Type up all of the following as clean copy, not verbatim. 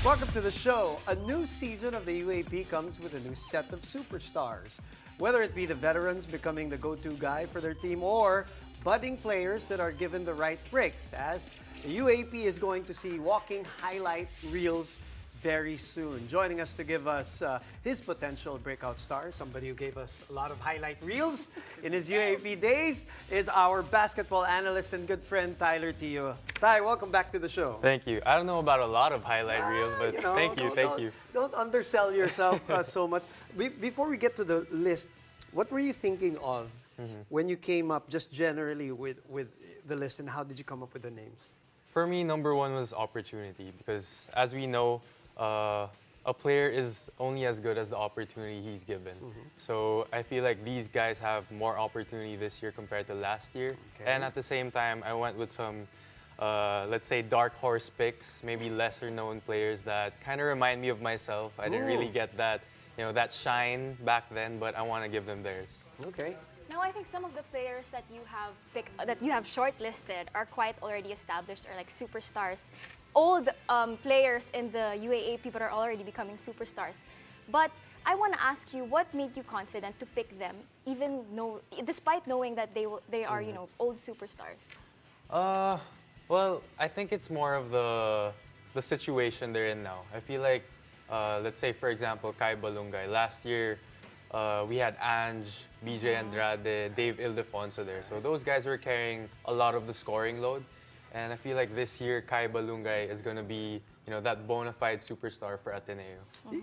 Welcome to the show. A new season of the UAAP comes with a new set of superstars. Whether it be the veterans becoming the go-to guy for their team or budding players that are given the right breaks, as the UAAP is going to see walking highlight reels very soon. Joining us to give us his potential breakout star, somebody who gave us a lot of highlight reels in his UAAP days, is our basketball analyst and good friend, Tyler Tio. Ty, welcome back to the show. Thank you. I don't know about a lot of highlight reels, but thank you. Don't undersell yourself so much. Before we get to the list, what were you thinking of when you came up just generally with the list, and how did you come up with the names? For me, number one was opportunity, because as we know, a player is only as good as the opportunity he's given. So I feel like these guys have more opportunity this year compared to last year. Okay. And at the same time, I went with some, let's say, dark horse picks, maybe lesser known players that kind of remind me of myself. I didn't really get that, that shine back then, but I want to give them theirs. Okay. Now, I think some of the players that you have that you have shortlisted are quite already established, or like superstars. Old players in the UAAP but are already becoming superstars. But I want to ask you, what made you confident to pick them, despite knowing that they are old superstars? Well, I think it's more of the situation they're in now. I feel like, let's say for example, Kai Balungay. Last year, we had Ange, BJ Andrade, Dave Ildefonso there. So those guys were carrying a lot of the scoring load. And I feel like this year, Kai Balungay is going to be, that bona fide superstar for Ateneo.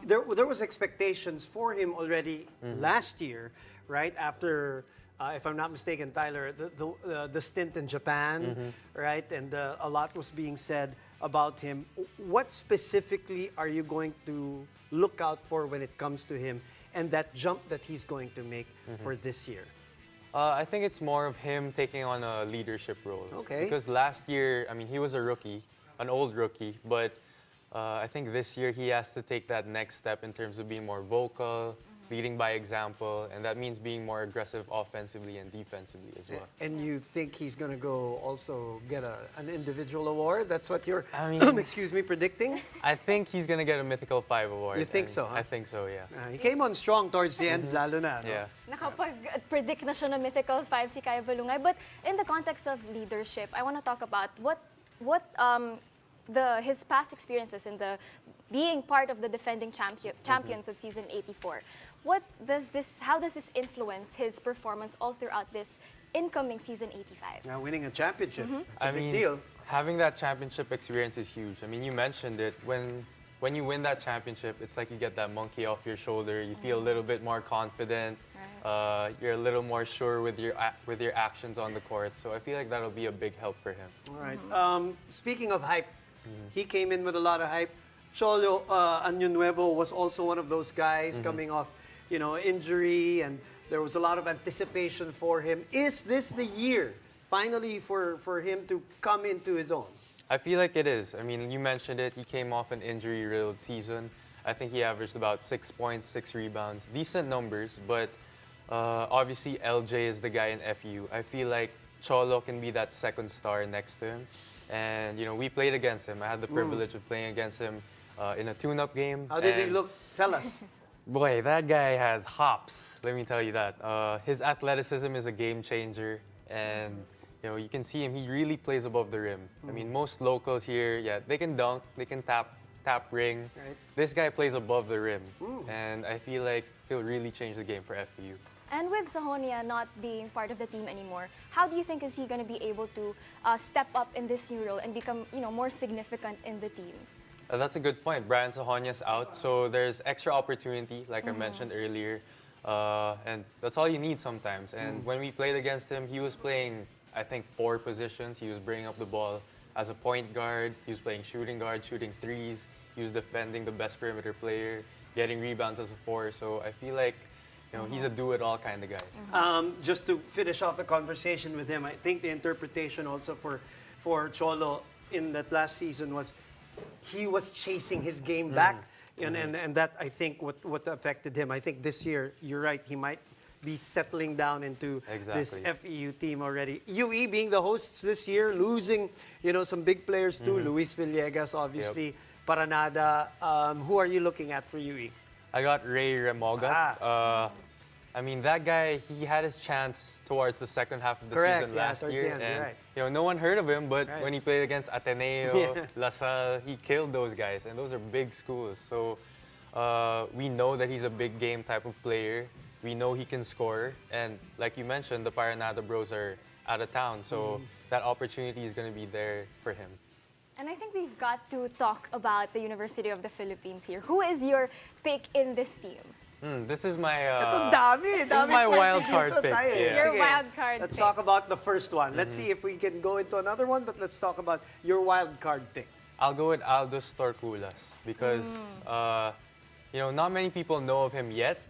There was expectations for him already last year, right? After, if I'm not mistaken, Tyler, the stint in Japan, right? And a lot was being said about him. What specifically are you going to look out for when it comes to him and that jump that he's going to make for this year? I think it's more of him taking on a leadership role. Okay. Because last year, he was a rookie, an old rookie, but I think this year he has to take that next step in terms of being more vocal, leading by example, and that means being more aggressive offensively and defensively as well. And you think he's going to go also get an individual award? That's what you're, excuse me, predicting? I think he's going to get a Mythical 5 award. You think so, huh? I think so, yeah. He came on strong towards the end, lalo na. No? Yeah. Nakapag-predict na siya ng Mythical 5 si Kai Balungay. But in the context of leadership, I want to talk about his past experiences in being part of the defending champions of season 84. How does this influence his performance all throughout this incoming season 85? Now winning a championship, it's a big mean, deal. Having that championship experience is huge. You mentioned it. When you win that championship, it's like you get that monkey off your shoulder. You feel a little bit more confident. Right. You're a little more sure with your actions on the court. So I feel like that'll be a big help for him. All right. Speaking of hype, he came in with a lot of hype. Cholo Anonuevo was also one of those guys coming off, injury, and there was a lot of anticipation for him. Is this the year, finally, for him to come into his own? I feel like it is. You mentioned it. He came off an injury-riddled season. I think he averaged about 6 points, 6 rebounds. Decent numbers, but obviously LJ is the guy in FU. I feel like Cholo can be that second star next to him. And, we played against him. I had the privilege of playing against him in a tune-up game. How did he look? Tell us. Boy, that guy has hops. Let me tell you that. His athleticism is a game changer. And, you can see him. He really plays above the rim. Most locals here, they can dunk, they can tap ring. Right. This guy plays above the rim. And I feel like he'll really change the game for FU. And with Sahonia not being part of the team anymore, how do you think is he going to be able to step up in this new role and become, more significant in the team? That's a good point. Brian Sahonia's out, so there's extra opportunity, like I mentioned earlier. And that's all you need sometimes. And when we played against him, he was playing, I think, 4 positions. He was bringing up the ball as a point guard. He was playing shooting guard, shooting threes. He was defending the best perimeter player, getting rebounds as a 4. So I feel like he's a do-it-all kind of guy. Just to finish off the conversation with him, I think the interpretation also for Cholo in that last season was he was chasing his game back. And that, I think, what affected him. I think this year, you're right, he might be settling down into this FEU team already. UE being the hosts this year, losing, some big players too. Luis Villegas, obviously, Paranada. Who are you looking at for UE? I got Rey Remogat. I mean, that guy, he had his chance towards the second half of the Correct, season yeah, last towards year. the end, you're And, right. you know, no one heard of him, but Right. when he played against Ateneo, Yeah. La Salle, he killed those guys. And those are big schools. So we know that he's a big game type of player. We know he can score. And like you mentioned, the Paranada Bros are out of town. So that opportunity is going to be there for him. And I think we've got to talk about the University of the Philippines here. Who is your pick in this team? This is my Ito, dami. is my wild card Dito pick, tayo. yeah. Your wild card Let's pick. talk about the first one. Let's see if we can go into another one, but let's talk about your wild card pick. I'll go with Aldous Torculas because, you know, not many people know of him yet,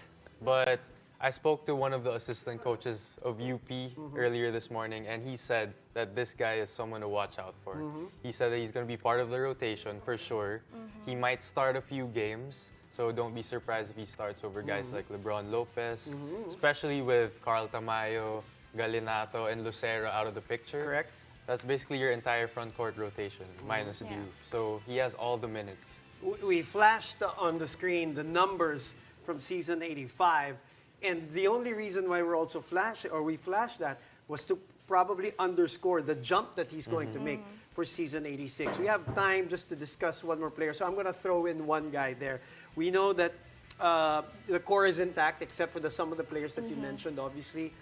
but I spoke to one of the assistant coaches of UP earlier this morning, and he said that this guy is someone to watch out for. He said that he's going to be part of the rotation for sure. He might start a few games, so don't be surprised if he starts over guys like LeBron Lopez, especially with Carl Tamayo, Galinato, and Lucero out of the picture. Correct. That's basically your entire front court rotation, minus Yeah. Diouf. So he has all the minutes. We flashed on the screen the numbers from season 85, and the only reason why we're also we flashed that was to probably underscore the jump that he's going to make for season 86. We have time just to discuss one more player, so I'm going to throw in one guy there. We know that the core is intact, except for some of the players that you mentioned, obviously.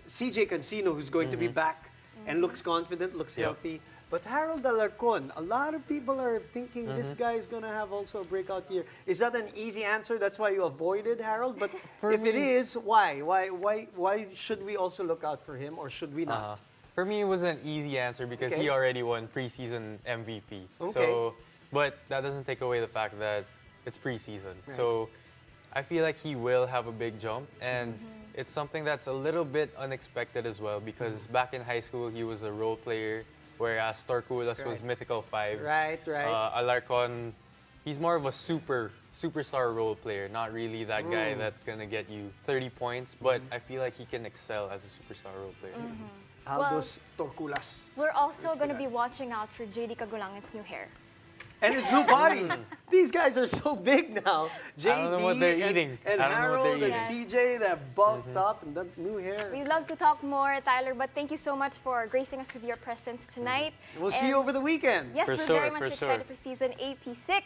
CJ Cancino, who's going to be back and looks confident, looks Yep. healthy. But Harold Alarcon, a lot of people are thinking this guy is going to have also a breakout year. Is that an easy answer? That's why you avoided Harold? But For if it me- is, why? Why should we also look out for him, or should we not? For me, it was an easy answer because Okay. he already won preseason MVP. Okay. So, but that doesn't take away the fact that it's preseason. Right. So, I feel like he will have a big jump, and it's something that's a little bit unexpected as well because back in high school he was a role player, whereas Torculas was Right. Mythical 5. Right. Alarcon, he's more of a superstar role player, not really that guy that's gonna get you 30 points, but I feel like he can excel as a superstar role player. Aldous Torculas. We're also going to that. be watching out for JD Cagulangan's new hair. And his new body. These guys are so big now. JD I don't know what they're and, eating. and I don't know what Harold they're and eating. CJ, they're bulked up and that new hair. We'd love to talk more, Tyler, but thank you so much for gracing us with your presence tonight. We'll see you over the weekend. Yes, For we're sure, very much for excited sure. for season 86.